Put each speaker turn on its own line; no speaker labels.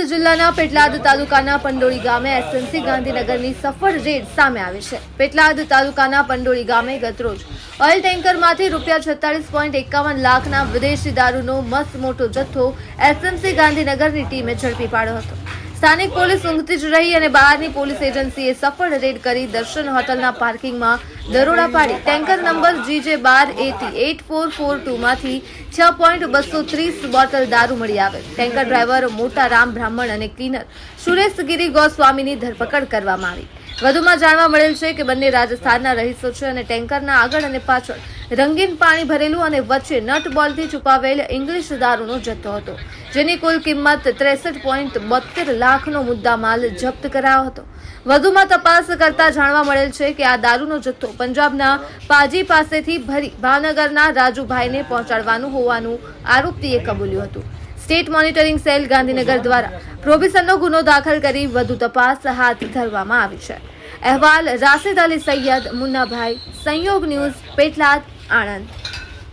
જિલ્લાના પેટલાદ તાલુકાના પંડોળી ગામે એસએમસી ગાંધીનગરની સફળ રેડ સામે આવી છે। પેટલાદ તાલુકાના પંડોળી ગામે ગતરોજ ઓઇલ ટેન્કરમાંથી ₹46.51 લાખના વિદેશી દારૂનો મસ્ત મોટો જથ્થો એસએમસી ગાંધીનગરની ટીમે ઝડપી પાડ્યો હતો। સ્થાનિક પોલીસ ઊંઘતી જ રહી અને બહારની પોલીસ એજન્સીએ સફળ રેડ કરી દર્શન હોટલના પાર્કિંગમાં દરોડા પાડી ટેન્કર નંબર GJ12808442 માંથી 6.230 બોટલ દારૂ મળી આવે। ટેન્કર ડ્રાઈવર મોટા રામ બ્રાહ્મણ અને ક્લીનર સુરેશ ગિરી ગોસ્વામીની ધરપકડ કરવામાં આવી। વધુમાં જાણવા મળેલ છે કે બંને રાજસ્થાનના રહીશો છે અને ટેન્કરના આગળ અને પાછળ રંગીન પાણી ભરેલું અને વચ્ચે નટ બોલ્ટથી છુપાવેલ ઇંગ્લિશ દારૂનો જથ્થો હતો, જેની કુલ કિંમત 63.72 લાખનો મુદ્દામાલ જપ્ત કરાયો હતો। વધુમાં તપાસ કરતા જાણવા મળેલ છે કે આ દારૂનો જથ્થો પંજાબના પાજી પાસેથી ભરી ભાવનગરના રાજુભાઈને પહોંચાડવાનું હોવાનું આરોપીએ કબૂલ્યું હતું। સ્ટેટ મોનિટરિંગ સેલ ગાંધીનગર દ્વારા પ્રોબિશનનો ગુનો દાખલ કરી વધુ તપાસ હાથ ધરવામાં આવી છે। અહેવાલ રાશિદ અલી સૈયદ, મુન્નાભાઈ, સંયોગ ન્યૂઝ, પેટલાદ, આણંદ।